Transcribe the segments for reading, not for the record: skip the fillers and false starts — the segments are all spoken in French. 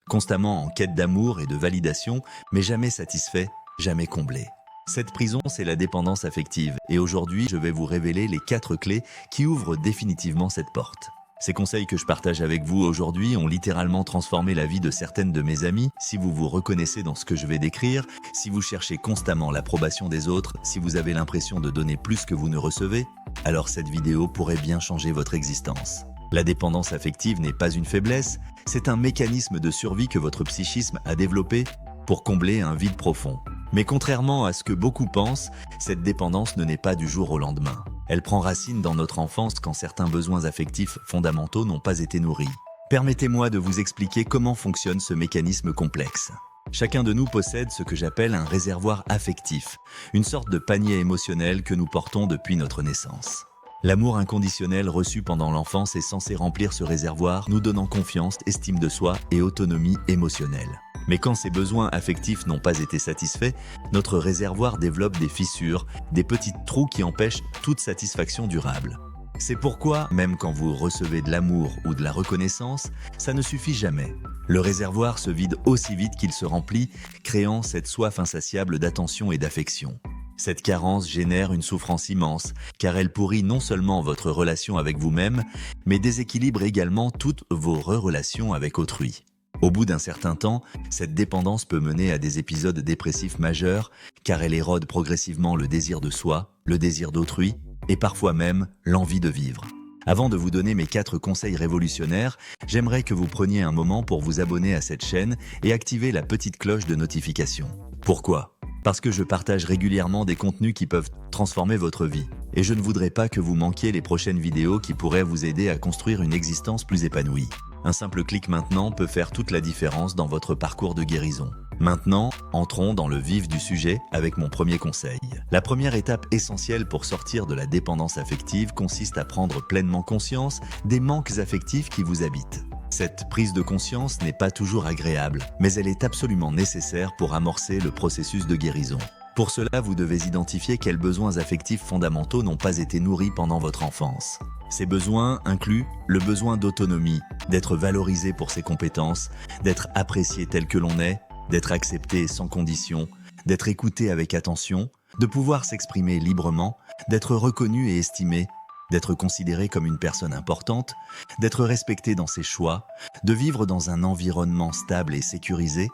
constamment en quête d'amour et de validation, mais jamais satisfait, jamais comblé. Cette prison, c'est la dépendance affective, et aujourd'hui, je vais vous révéler les 4 clés qui ouvrent définitivement cette porte. Ces conseils que je partage avec vous aujourd'hui ont littéralement transformé la vie de certaines de mes amies. Si vous vous reconnaissez dans ce que je vais décrire, si vous cherchez constamment l'approbation des autres, si vous avez l'impression de donner plus que vous ne recevez, alors cette vidéo pourrait bien changer votre existence. La dépendance affective n'est pas une faiblesse, c'est un mécanisme de survie que votre psychisme a développé pour combler un vide profond. Mais contrairement à ce que beaucoup pensent, cette dépendance ne naît pas du jour au lendemain. Elle prend racine dans notre enfance quand certains besoins affectifs fondamentaux n'ont pas été nourris. Permettez-moi de vous expliquer comment fonctionne ce mécanisme complexe. Chacun de nous possède ce que j'appelle un réservoir affectif, une sorte de panier émotionnel que nous portons depuis notre naissance. L'amour inconditionnel reçu pendant l'enfance est censé remplir ce réservoir, nous donnant confiance, estime de soi et autonomie émotionnelle. Mais quand ces besoins affectifs n'ont pas été satisfaits, notre réservoir développe des fissures, des petits trous qui empêchent toute satisfaction durable. C'est pourquoi, même quand vous recevez de l'amour ou de la reconnaissance, ça ne suffit jamais. Le réservoir se vide aussi vite qu'il se remplit, créant cette soif insatiable d'attention et d'affection. Cette carence génère une souffrance immense, car elle pourrit non seulement votre relation avec vous-même, mais déséquilibre également toutes vos relations avec autrui. Au bout d'un certain temps, cette dépendance peut mener à des épisodes dépressifs majeurs, car elle érode progressivement le désir de soi, le désir d'autrui, et parfois même l'envie de vivre. Avant de vous donner mes 4 conseils révolutionnaires, j'aimerais que vous preniez un moment pour vous abonner à cette chaîne et activer la petite cloche de notification. Pourquoi ? Parce que je partage régulièrement des contenus qui peuvent transformer votre vie. Et je ne voudrais pas que vous manquiez les prochaines vidéos qui pourraient vous aider à construire une existence plus épanouie. Un simple clic maintenant peut faire toute la différence dans votre parcours de guérison. Maintenant, entrons dans le vif du sujet avec mon premier conseil. La première étape essentielle pour sortir de la dépendance affective consiste à prendre pleinement conscience des manques affectifs qui vous habitent. Cette prise de conscience n'est pas toujours agréable, mais elle est absolument nécessaire pour amorcer le processus de guérison. Pour cela, vous devez identifier quels besoins affectifs fondamentaux n'ont pas été nourris pendant votre enfance. Ces besoins incluent le besoin d'autonomie, d'être valorisé pour ses compétences, d'être apprécié tel que l'on est, d'être accepté sans condition, d'être écouté avec attention, de pouvoir s'exprimer librement, d'être reconnu et estimé, d'être considéré comme une personne importante, d'être respecté dans ses choix, de vivre dans un environnement stable et sécurisé,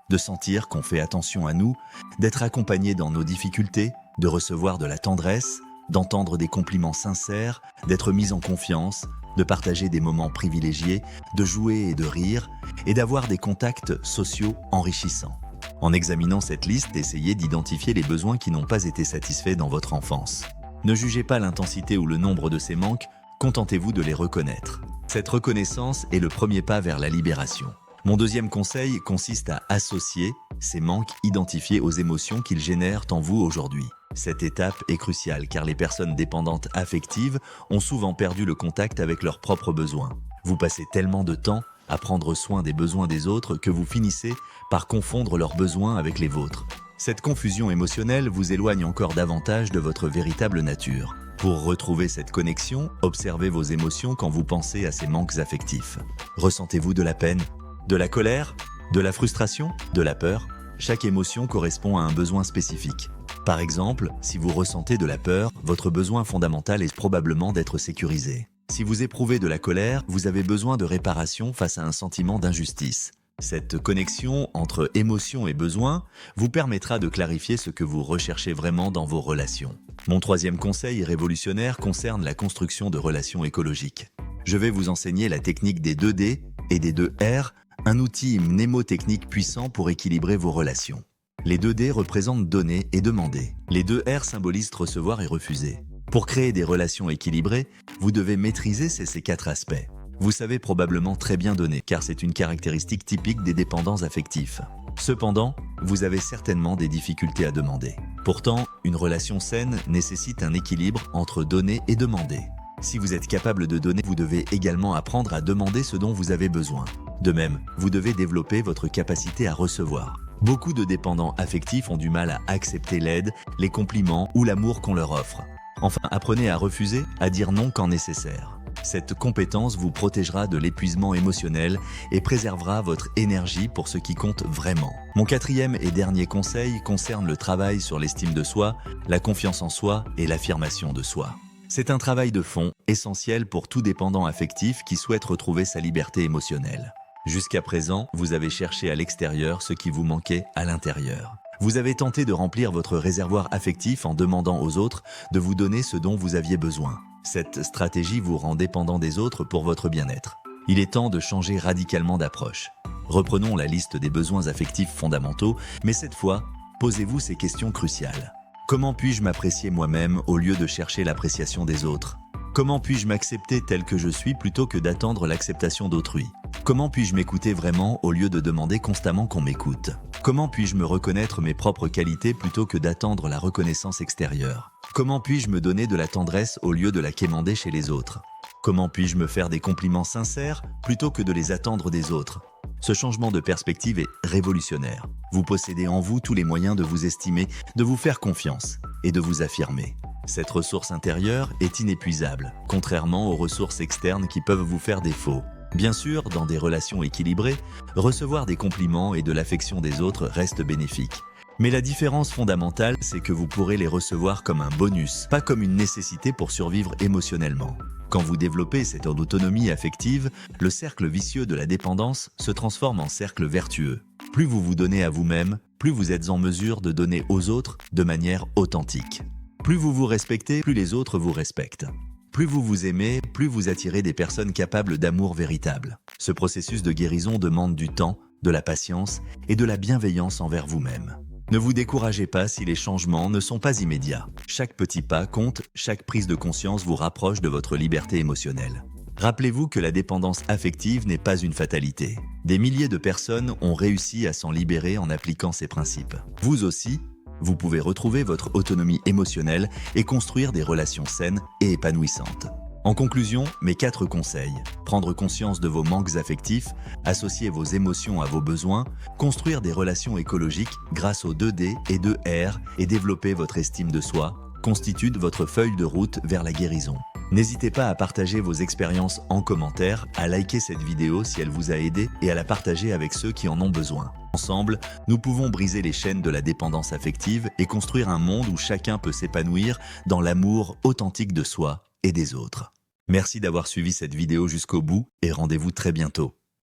de sentir qu'on fait attention à nous, d'être accompagné dans nos difficultés, de recevoir de la tendresse, d'entendre des compliments sincères, d'être mis en confiance, de partager des moments privilégiés, de jouer et de rire, et d'avoir des contacts sociaux enrichissants. En examinant cette liste, essayez d'identifier les besoins qui n'ont pas été satisfaits dans votre enfance. Ne jugez pas l'intensité ou le nombre de ces manques, contentez-vous de les reconnaître. Cette reconnaissance est le premier pas vers la libération. Mon deuxième conseil consiste à associer ces manques identifiés aux émotions qu'ils génèrent en vous aujourd'hui. Cette étape est cruciale car les personnes dépendantes affectives ont souvent perdu le contact avec leurs propres besoins. Vous passez tellement de temps à prendre soin des besoins des autres que vous finissez par confondre leurs besoins avec les vôtres. Cette confusion émotionnelle vous éloigne encore davantage de votre véritable nature. Pour retrouver cette connexion, observez vos émotions quand vous pensez à ces manques affectifs. Ressentez-vous de la peine, de la colère, de la frustration, de la peur? Chaque émotion correspond à un besoin spécifique. Par exemple, si vous ressentez de la peur, votre besoin fondamental est probablement d'être sécurisé. Si vous éprouvez de la colère, vous avez besoin de réparation face à un sentiment d'injustice. Cette connexion entre émotion et besoin vous permettra de clarifier ce que vous recherchez vraiment dans vos relations. Mon troisième conseil révolutionnaire concerne la construction de relations écologiques. Je vais vous enseigner la technique des 2D et des 2R, un outil mnémotechnique puissant pour équilibrer vos relations. Les 2D représentent donner et demander. Les 2R symbolisent recevoir et refuser. Pour créer des relations équilibrées, vous devez maîtriser ces 4 aspects. Vous savez probablement très bien donner, car c'est une caractéristique typique des dépendants affectifs. Cependant, vous avez certainement des difficultés à demander. Pourtant, une relation saine nécessite un équilibre entre donner et demander. Si vous êtes capable de donner, vous devez également apprendre à demander ce dont vous avez besoin. De même, vous devez développer votre capacité à recevoir. Beaucoup de dépendants affectifs ont du mal à accepter l'aide, les compliments ou l'amour qu'on leur offre. Enfin, apprenez à refuser, à dire non quand nécessaire. Cette compétence vous protégera de l'épuisement émotionnel et préservera votre énergie pour ce qui compte vraiment. Mon quatrième et dernier conseil concerne le travail sur l'estime de soi, la confiance en soi et l'affirmation de soi. C'est un travail de fond essentiel pour tout dépendant affectif qui souhaite retrouver sa liberté émotionnelle. Jusqu'à présent, vous avez cherché à l'extérieur ce qui vous manquait à l'intérieur. Vous avez tenté de remplir votre réservoir affectif en demandant aux autres de vous donner ce dont vous aviez besoin. Cette stratégie vous rend dépendant des autres pour votre bien-être. Il est temps de changer radicalement d'approche. Reprenons la liste des besoins affectifs fondamentaux, mais cette fois, posez-vous ces questions cruciales. Comment puis-je m'apprécier moi-même au lieu de chercher l'appréciation des autres? Comment puis-je m'accepter tel que je suis plutôt que d'attendre l'acceptation d'autrui? Comment puis-je m'écouter vraiment au lieu de demander constamment qu'on m'écoute? Comment puis-je me reconnaître mes propres qualités plutôt que d'attendre la reconnaissance extérieure? Comment puis-je me donner de la tendresse au lieu de la quémander chez les autres? Comment puis-je me faire des compliments sincères plutôt que de les attendre des autres? Ce changement de perspective est révolutionnaire. Vous possédez en vous tous les moyens de vous estimer, de vous faire confiance et de vous affirmer. Cette ressource intérieure est inépuisable, contrairement aux ressources externes qui peuvent vous faire défaut. Bien sûr, dans des relations équilibrées, recevoir des compliments et de l'affection des autres reste bénéfique. Mais la différence fondamentale, c'est que vous pourrez les recevoir comme un bonus, pas comme une nécessité pour survivre émotionnellement. Quand vous développez cette autonomie affective, le cercle vicieux de la dépendance se transforme en cercle vertueux. Plus vous vous donnez à vous-même, plus vous êtes en mesure de donner aux autres de manière authentique. Plus vous vous respectez, plus les autres vous respectent. Plus vous vous aimez, plus vous attirez des personnes capables d'amour véritable. Ce processus de guérison demande du temps, de la patience et de la bienveillance envers vous-même. Ne vous découragez pas si les changements ne sont pas immédiats. Chaque petit pas compte, chaque prise de conscience vous rapproche de votre liberté émotionnelle. Rappelez-vous que la dépendance affective n'est pas une fatalité. Des milliers de personnes ont réussi à s'en libérer en appliquant ces principes. Vous aussi, vous pouvez retrouver votre autonomie émotionnelle et construire des relations saines et épanouissantes. En conclusion, mes 4 conseils. Prendre conscience de vos manques affectifs, associer vos émotions à vos besoins, construire des relations écologiques grâce aux 2D et 2R et développer votre estime de soi, constituent votre feuille de route vers la guérison. N'hésitez pas à partager vos expériences en commentaire, à liker cette vidéo si elle vous a aidé et à la partager avec ceux qui en ont besoin. Ensemble, nous pouvons briser les chaînes de la dépendance affective et construire un monde où chacun peut s'épanouir dans l'amour authentique de soi et des autres. Merci d'avoir suivi cette vidéo jusqu'au bout et rendez-vous très bientôt.